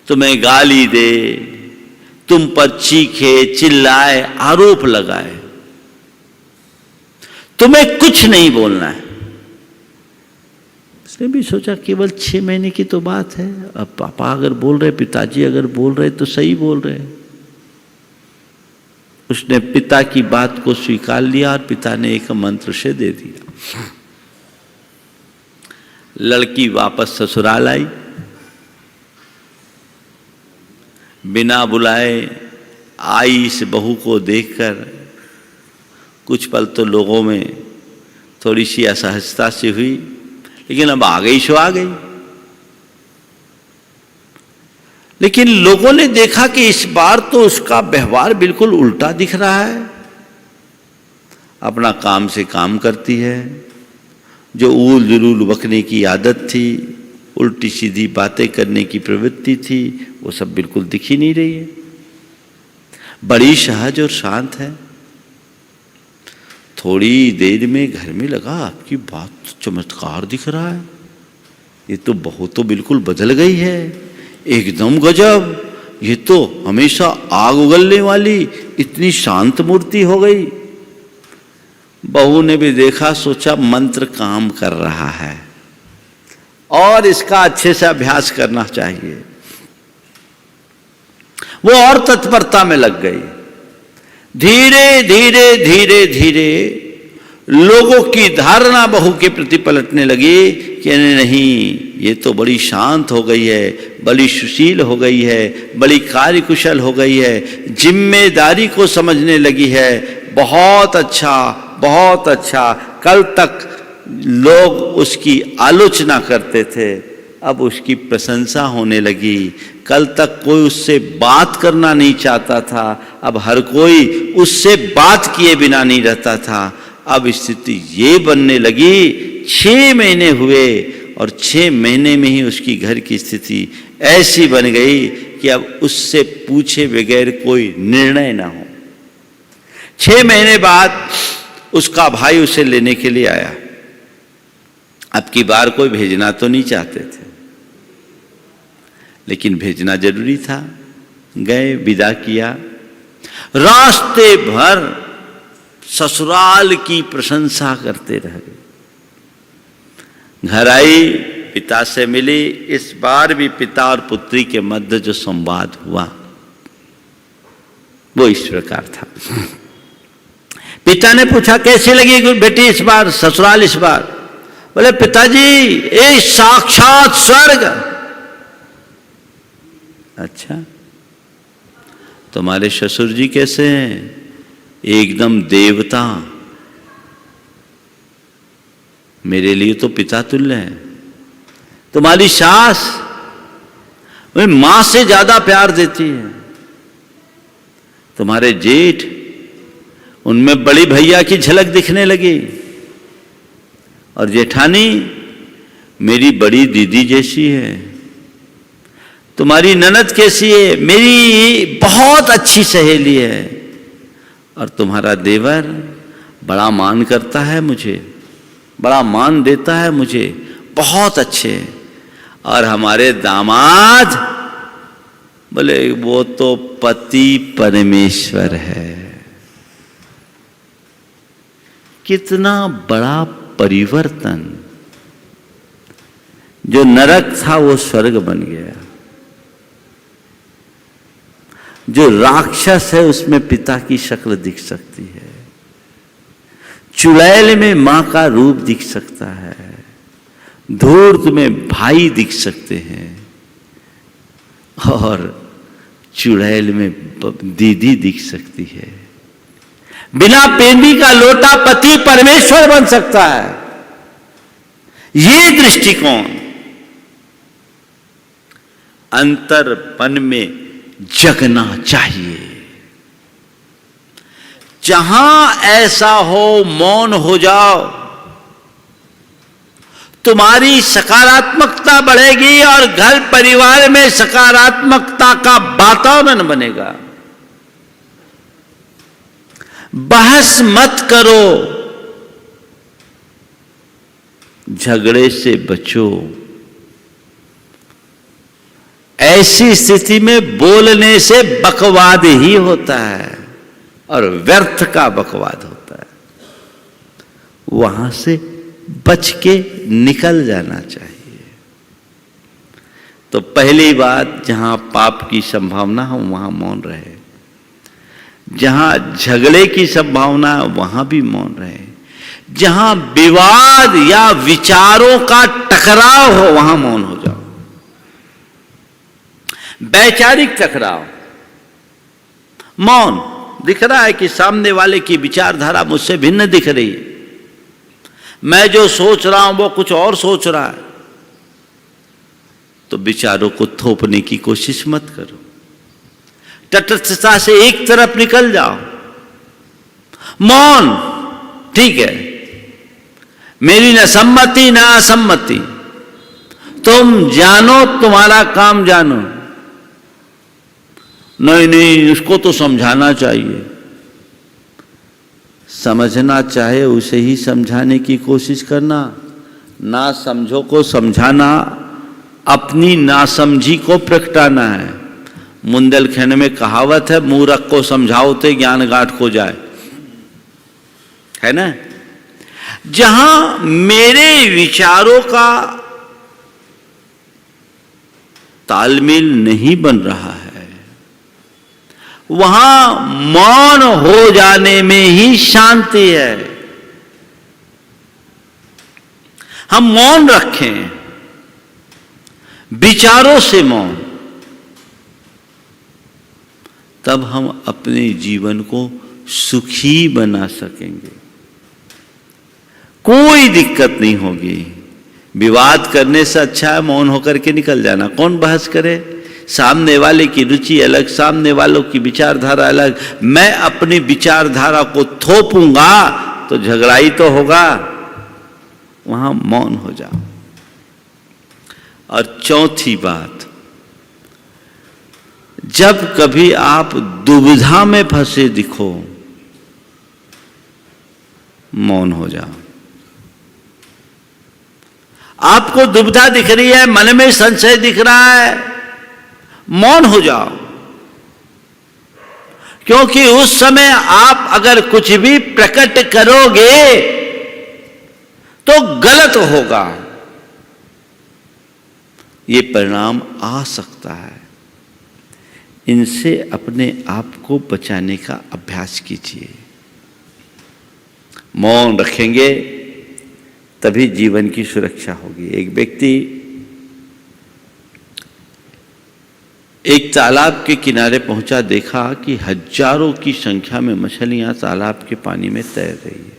तुम्हें गाली दे, तुम पर चीखे, चिल्लाए, आरोप लगाए, तुम्हें कुछ नहीं बोलना है। उसने भी सोचा केवल 6 महीने की तो बात है। अब पापा अगर बोल रहे, पिताजी अगर बोल रहे तो सही बोल रहे। उसने पिता की बात को स्वीकार लिया और पिता ने एक मंत्र से दे दिया। लड़की वापस ससुराल आई। बिना बुलाए आई इस बहू को देखकर कुछ पल तो लोगों में थोड़ी सी असहजता सी हुई, लेकिन अब आ गई सो आ गई। लेकिन लोगों ने देखा कि इस बार तो उसका व्यवहार बिल्कुल उल्टा दिख रहा है। अपना काम से काम करती है, जो ऊल जुलूल बकने की आदत थी, उल्टी सीधी बातें करने की प्रवृत्ति थी, वो सब बिल्कुल दिख ही नहीं रही है। बड़ी सहज और शांत है। थोड़ी देर में घर में लगा, आपकी बात तो चमत्कार दिख रहा है, ये तो बहू तो बिल्कुल बदल गई है, एकदम गजब, ये तो हमेशा आग उगलने वाली इतनी शांत मूर्ति हो गई। बहू ने भी देखा, सोचा मंत्र काम कर रहा है और इसका अच्छे से अभ्यास करना चाहिए। वो और तत्परता में लग गई। धीरे धीरे धीरे धीरे लोगों की धारणा बहू के प्रति पलटने लगी कि नहीं, ये तो बड़ी शांत हो गई है, बड़ी सुशील हो गई है, बड़ी कार्यकुशल हो गई है, जिम्मेदारी को समझने लगी है। बहुत अच्छा, बहुत अच्छा। कल तक लोग उसकी आलोचना करते थे, अब उसकी प्रशंसा होने लगी। कल तक कोई उससे बात करना नहीं चाहता था, अब हर कोई उससे बात किए बिना नहीं रहता था। अब स्थिति ये बनने लगी, 6 महीने हुए और 6 महीने में ही उसकी घर की स्थिति ऐसी बन गई कि अब उससे पूछे बगैर कोई निर्णय ना हो। 6 महीने बाद उसका भाई उसे लेने के लिए आया। अब की बार कोई भेजना तो नहीं चाहते थे, लेकिन भेजना जरूरी था। गए, विदा किया। रास्ते भर ससुराल की प्रशंसा करते रह गए। घर आई, पिता से मिली। इस बार भी पिता और पुत्री के मध्य जो संवाद हुआ वो इस प्रकार था। पिता ने पूछा, कैसी लगी बेटी इस बार ससुराल? इस बार बोले, पिताजी ये साक्षात स्वर्ग। अच्छा, तुम्हारे ससुर जी कैसे हैं? एकदम देवता, मेरे लिए तो पिता तुल्य है। तुम्हारी सास वे मां से ज्यादा प्यार देती है। तुम्हारे जेठ, उनमें बड़ी भैया की झलक दिखने लगी। और जेठानी मेरी बड़ी दीदी जैसी है। तुम्हारी ननद कैसी है? मेरी बहुत अच्छी सहेली है। और तुम्हारा देवर बड़ा मान करता है मुझे, बड़ा मान देता है मुझे, बहुत अच्छे। और हमारे दामाद बोले वो तो पति परमेश्वर है। कितना बड़ा परिवर्तन, जो नरक था वो स्वर्ग बन गया, जो राक्षस है उसमें पिता की शक्ल दिख सकती है, चुड़ैल में मां का रूप दिख सकता है, धूर्त में भाई दिख सकते हैं, और चुड़ैल में दीदी दिख सकती है। बिना पेंदी का लोटा पति परमेश्वर बन सकता है। ये दृष्टिकोण अंतर्मन में जगना चाहिए। जहां ऐसा हो मौन हो जाओ, तुम्हारी सकारात्मकता बढ़ेगी और घर परिवार में सकारात्मकता का वातावरण बनेगा। बहस मत करो, झगड़े से बचो। ऐसी स्थिति में बोलने से बकवाद ही होता है और व्यर्थ का बकवाद होता है। वहां से बच के निकल जाना चाहिए। तो पहली बात, जहां पाप की संभावना हो वहां मौन रहे, जहां झगड़े की संभावना वहां भी मौन रहे, जहां विवाद या विचारों का टकराव हो वहां मौन हो जाओ। वैचारिक टकराव, मौन, दिख रहा है कि सामने वाले की विचारधारा मुझसे भिन्न दिख रही है, मैं जो सोच रहा हूं वो कुछ और सोच रहा है, तो विचारों को थोपने की कोशिश मत करो। तटस्थता से एक तरफ निकल जाओ। मौन, ठीक है, मेरी न सम्मति न असम्मति, तुम जानो, तुम्हारा काम जानो। नहीं नहीं, उसको तो समझाना चाहिए। समझना चाहे उसे ही समझाने की कोशिश करना, ना समझो को समझाना अपनी नासमझी को प्रगटाना है। बुंदेलखंड में कहावत है, मूर्ख को समझाओ ते ज्ञान गांठ को जाए, है ना। जहां मेरे विचारों का तालमेल नहीं बन रहा है, वहां मौन हो जाने में ही शांति है। हम मौन रखें, विचारों से मौन, तब हम अपने जीवन को सुखी बना सकेंगे। कोई दिक्कत नहीं होगी। विवाद करने से अच्छा है मौन होकर के निकल जाना। कौन बहस करे? सामने वाले की रुचि अलग, सामने वालों की विचारधारा अलग। मैं अपनी विचारधारा को थोपूंगा तो झगड़ाई तो होगा। वहां मौन हो जाओ। और चौथी बात, जब कभी आप दुविधा में फंसे दिखो, मौन हो जाओ। आपको दुविधा दिख रही है, मन में संशय दिख रहा है, मौन हो जाओ। क्योंकि उस समय आप अगर कुछ भी प्रकट करोगे तो गलत होगा, ये परिणाम आ सकता है। इनसे अपने आप को बचाने का अभ्यास कीजिए। मौन रखेंगे तभी जीवन की सुरक्षा होगी। एक व्यक्ति एक तालाब के किनारे पहुंचा, देखा कि हजारों की संख्या में मछलियां तालाब के पानी में तैर रही है।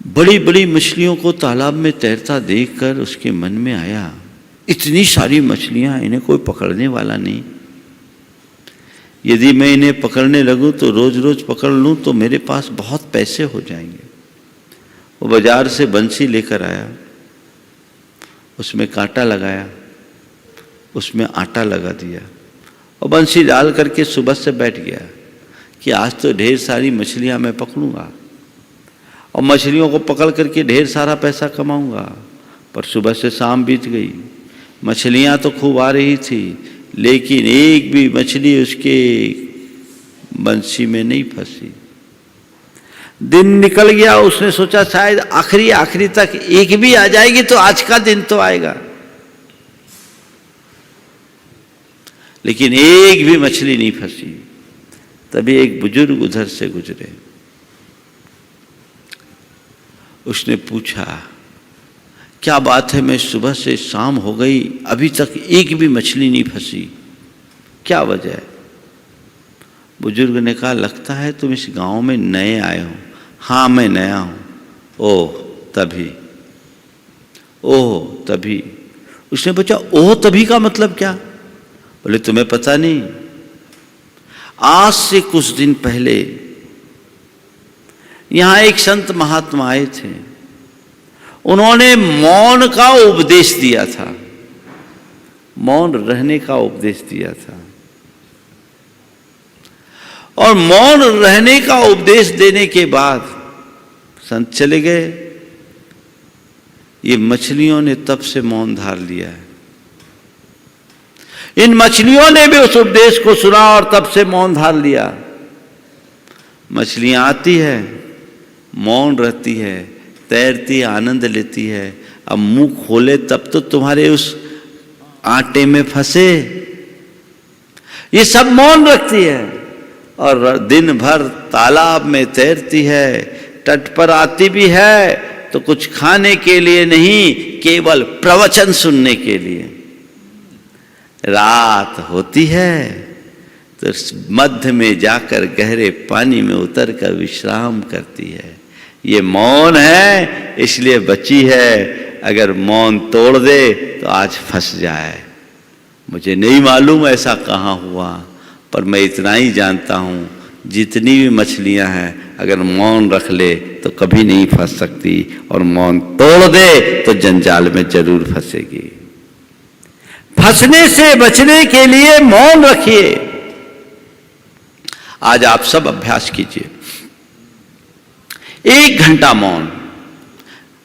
बड़ी बड़ी मछलियों को तालाब में तैरता देखकर उसके मन में आया, इतनी सारी मछलियां, इन्हें कोई पकड़ने वाला नहीं। यदि मैं इन्हें पकड़ने लगूं तो रोज रोज पकड़ लूं तो मेरे पास बहुत पैसे हो जाएंगे। वो बाजार से बंसी लेकर आया, उसमें कांटा लगाया, उसमें आटा लगा दिया और बंसी डाल करके सुबह से बैठ गया कि आज तो ढेर सारी मछलियां मैं पकड़ूंगा और मछलियों को पकड़ करके ढेर सारा पैसा कमाऊंगा। पर सुबह से शाम बीत गई, मछलियां तो खूब आ रही थी, लेकिन एक भी मछली उसके बंसी में नहीं फंसी। दिन निकल गया, उसने सोचा शायद आखिरी तक एक भी आ जाएगी तो आज का दिन तो आएगा, लेकिन एक भी मछली नहीं फंसी। तभी एक बुजुर्ग उधर से गुजरे। उसने पूछा, क्या बात है, मैं सुबह से शाम हो गई अभी तक एक भी मछली नहीं फंसी, क्या वजह है? बुजुर्ग ने कहा, लगता है तुम इस गांव में नए आए हो। हाँ मैं नया हूं। ओह तभी। उसने पूछा, ओह तभी का मतलब क्या? बोले, तुम्हें पता नहीं, आज से कुछ दिन पहले यहां एक संत महात्मा आए थे, उन्होंने मौन का उपदेश दिया था, मौन रहने का उपदेश दिया था। और मौन रहने का उपदेश देने के बाद संत चले गए। ये मछलियों ने तब से मौन धार लिया है। इन मछलियों ने भी उस उपदेश को सुना और तब से मौन धार लिया। मछलियां आती है, मौन रहती है, तैरती है, आनंद लेती है। अब मुंह खोले तब तो तुम्हारे उस आटे में फंसे। ये सब मौन रखती है और दिन भर तालाब में तैरती है, तट पर आती भी है तो कुछ खाने के लिए नहीं, केवल प्रवचन सुनने के लिए। रात होती है तो मध्य में जाकर गहरे पानी में उतरकर विश्राम करती है। ये मौन है, इसलिए बची है। अगर मौन तोड़ दे तो आज फंस जाए। मुझे नहीं मालूम ऐसा कहाँ हुआ, पर मैं इतना ही जानता हूँ, जितनी भी मछलियाँ हैं अगर मौन रख ले तो कभी नहीं फंस सकती, और मौन तोड़ दे तो जंजाल में जरूर फंसेगी। फंसने से बचने के लिए मौन रखिए। आज आप सब अभ्यास कीजिए, 1 घंटा मौन,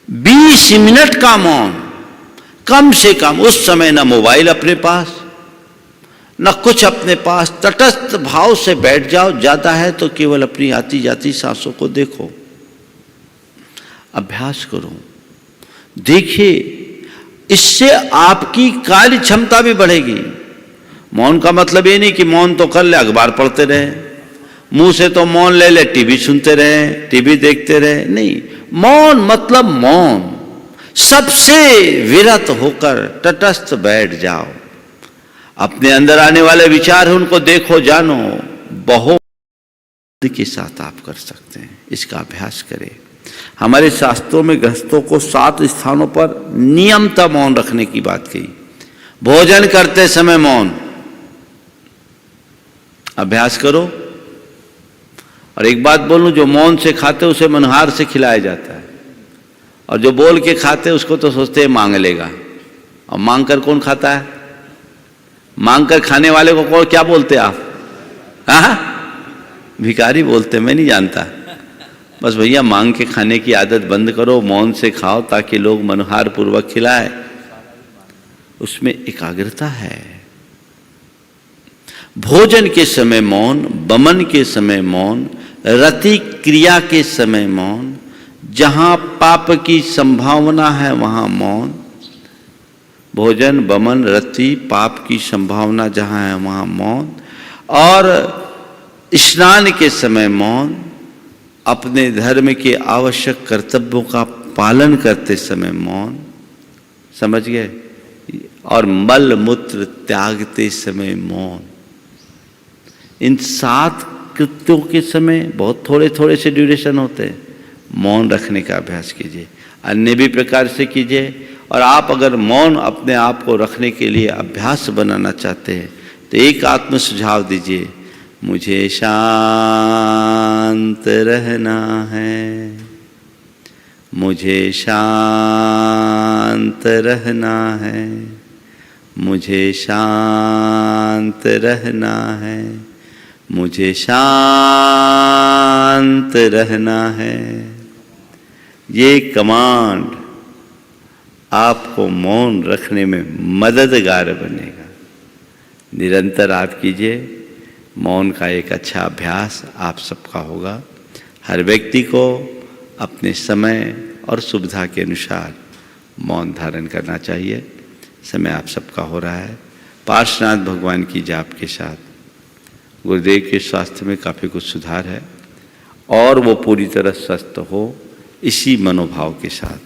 20 मिनट का मौन, कम से कम। उस समय ना मोबाइल अपने पास, न कुछ अपने पास, तटस्थ भाव से बैठ जाओ। ज्यादा है तो केवल अपनी आती जाती सांसों को देखो, अभ्यास करो, देखिए, इससे आपकी कार्य क्षमता भी बढ़ेगी। मौन का मतलब ये नहीं कि मौन तो कर ले, अखबार पढ़ते रहे, मुंह से तो मौन ले ले, टीवी सुनते रहे, टीवी देखते रहे, नहीं। मौन मतलब मौन, सबसे विरत होकर तटस्थ बैठ जाओ। अपने अंदर आने वाले विचार हैं उनको देखो, जानो। बहुत के साथ आप कर सकते हैं, इसका अभ्यास करें। हमारे शास्त्रों में गृहस्थों को 7 स्थानों पर नियमता मौन रखने की बात कही। भोजन करते समय मौन, अभ्यास करो। और एक बात बोलूं, जो मौन से खाते उसे मनहार से खिलाया जाता है, और जो बोल के खाते उसको तो सोचते हैं मांग लेगा। और मांग कर कौन खाता है? मांग कर खाने वाले को कौन, क्या बोलते आप? हाँ, भिखारी बोलते, मैं नहीं जानता। बस भैया, मांग के खाने की आदत बंद करो, मौन से खाओ ताकि लोग मनोहार पूर्वक खिलाए। उसमें एकाग्रता है। भोजन के समय मौन, बमन के समय मौन, रति क्रिया के समय मौन, जहां पाप की संभावना है वहां मौन। भोजन, बमन, रति, पाप की संभावना जहां है वहां मौन। और स्नान के समय मौन, अपने धर्म के आवश्यक कर्तव्यों का पालन करते समय मौन, समझ गए? और मल मूत्र त्यागते समय मौन। इन 7 कृत्यों के समय बहुत थोड़े थोड़े से ड्यूरेशन होते हैं। मौन रखने का अभ्यास कीजिए, अन्य भी प्रकार से कीजिए। और आप अगर मौन अपने आप को रखने के लिए अभ्यास बनाना चाहते हैं तो एक आत्म सुझाव दीजिए, मुझे शांत रहना है, मुझे शांत रहना है, मुझे शांत रहना है, मुझे शांत रहना है। ये कमांड आपको मौन रखने में मददगार बनेगा। निरंतर आप कीजिए, मौन का एक अच्छा अभ्यास आप सबका होगा। हर व्यक्ति को अपने समय और सुविधा के अनुसार मौन धारण करना चाहिए। समय आप सबका हो रहा है। पार्श्वनाथ भगवान की जाप के साथ गुरुदेव के स्वास्थ्य में काफ़ी कुछ सुधार है और वो पूरी तरह स्वस्थ हो, इसी मनोभाव के साथ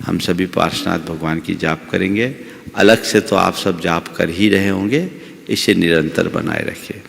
हम सभी पार्श्वनाथ भगवान की जाप करेंगे। अलग से तो आप सब जाप कर ही रहे होंगे, इसे निरंतर बनाए रखिए।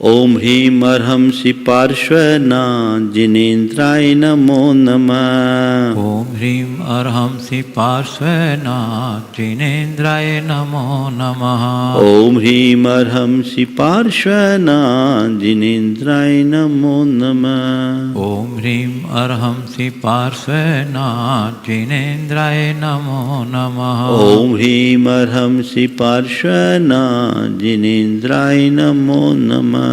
ओम ह्रीं अर्हं श्री पार्श्वनाथ जिनेन्द्राय नमो नमः। ओम ह्रीं अर्हं श्री पार्श्वनाथ जिनेन्द्राय नमो नमः। ओम ह्रीं अर्हं श्री पार्श्वनाथ जिनेन्द्राय नमो नमः। ओम ह्रीं अर्हं श्री पार्श्वनाथ जिनेन्द्राय नमो नमः। ओम ह्रीं अर्हं श्री पार्श्वनाथ जिनेन्द्राय नमो नमः।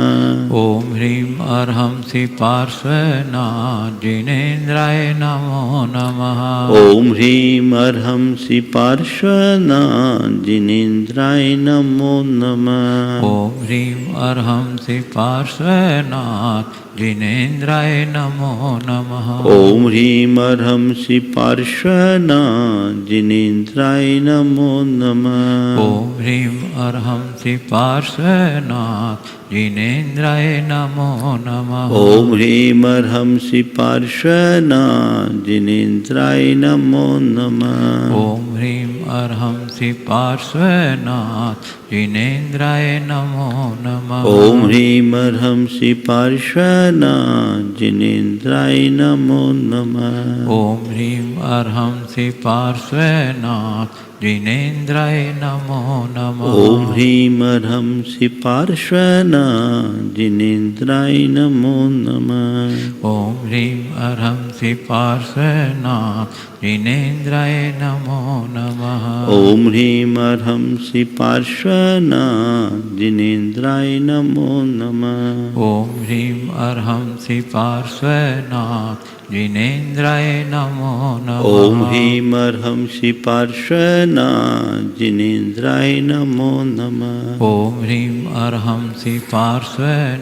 ओम ह्रीं अर्हं श्री पार्श्वनाथ जिनेन्द्राय नमो नमः। ओम ह्रीं अर्हं श्री पार्श्वनाथ जिनेन्द्राय नमो नमः। ओम ह्रीं अर्हं श्री पार्श्वनाथ जिनेन्द्राय नमो नमः। ओम ह्रीं अर्हं श्री पार्श्वनाथ जिनेन्द्राय नमो नमः। ओम ह्रीं अर्हं श्री पार्श्वनाथ जिनेन्द्राय नमो नमः। ओम ह्रीं अर्हं श्री पार्श्वनाथ जिनेन्द्राय नमो नमः। ओम ह्रीं अर्हं श्री पार्श्वनाथ जिनेन्द्राय नमो नमः। ओम ह्रीं अर्हं श्री पार्श्वनाथ जिनेन्द्राय नमो नमः। ओम ह्रीं अर्हं श्री पार्श्वनाथ जिनेन्द्राय नमो नमः। ओम ह्रीं अर्हं श्री पार्श्वनाथ जिनेन्द्राय नमो नमः। ओम ह्रीं अर्हं श्री पार्श्वनाथ जिनेन्द्राय नमो नमः। ओम ह्रीं अर्हं श्री पार्श्वनाथ जिनेन्द्राय नमो नमः। ओम ह्रीं अर्हं श्री पार्श्वनाथ जिनेन्द्राय नमो नमः। ओम ह्रीं अर्हं श्री पार्श्वनाथ जिनेन्द्राय नमो नमः। ओम ह्रीं अर्हं श्री पार्श्वनाथ जिनेन्द्राय नमो नमः। ओम ह्रीं अर्हं श्री पार्श्वनाथ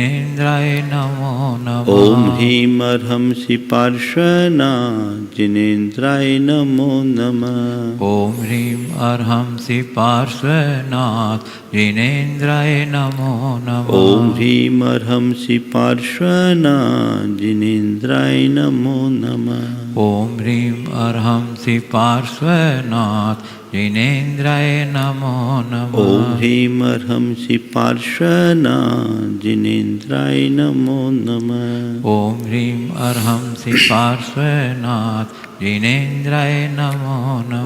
जिनेन्द्राय नमो नमः। ओम ह्रीं अर्हं श्री पार्श्वनाथ जिनेन्द्राय नमो नमः। ओम ह्रीं अर्हं श्री पार्श्वनाथ जिनेन्द्राय नमो नमः। ओम ह्रीं अर्हं श्री पार्श्वनाथ जिनेन्द्राय नमो नमः। ओम ह्रीं अर्हं श्री पार्श्वनाथ जिनेन्द्राय नमो नमः। ओम ह्रीं अर्हं श्री पार्श्वनाथ जिनेन्द्राय नमो नमः।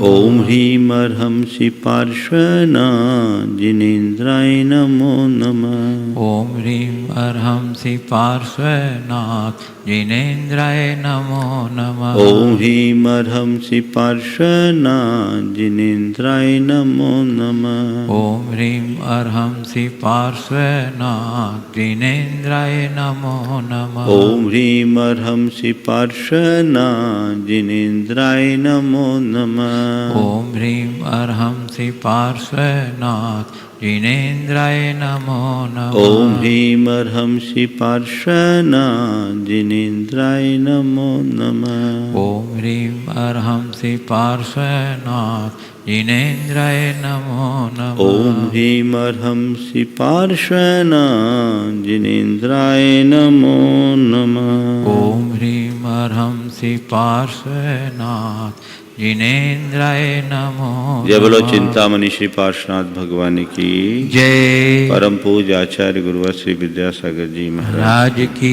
ओम ह्रीं अर्हं श्री पार्श्वनाथ जिनेन्द्राय नमो नमः। ओम ह्रीं अर्हं श्री पार्श्वनाथ जिनेन्द्राय नमो नमः। ओम ह्रीं अर्हं श्री पार्श्वनाथ जिनेन्द्राय नमो नमः। ओम ह्रीं अर्हं श्री पार्श्वनाथ जिनेन्द्राय नमो नमः। ओम ह्रीं अर्हं श्री पार्श्वनाथ जिनेन्द्राय नमो नमः। ओम ह्रीं अर्हं श्री पार्श्वनाथ जिनेन्द्राय नमो नमः। ओम ह्रीं अर्हं श्री पार्श्वनाथ जिनेन्द्राय नमो नमः। ओम ह्रीं अर्हं श्री पार्श्वनाथ जिनेन्द्राय नमो नमः। ओम ह्रीं अर्हं श्री पार्श्वनाथ जिनेन्द्राय नमो नमः। ओम ह्रीं अर्हं श्री पार्श्वनाथ जिनेन्द्राय नमो जय बोलो नमः। चिंतामणि श्री पार्श्वनाथ भगवान की जय। परम पूज्य आचार्य गुरुवर श्री विद्यासागर जी महाराज राज की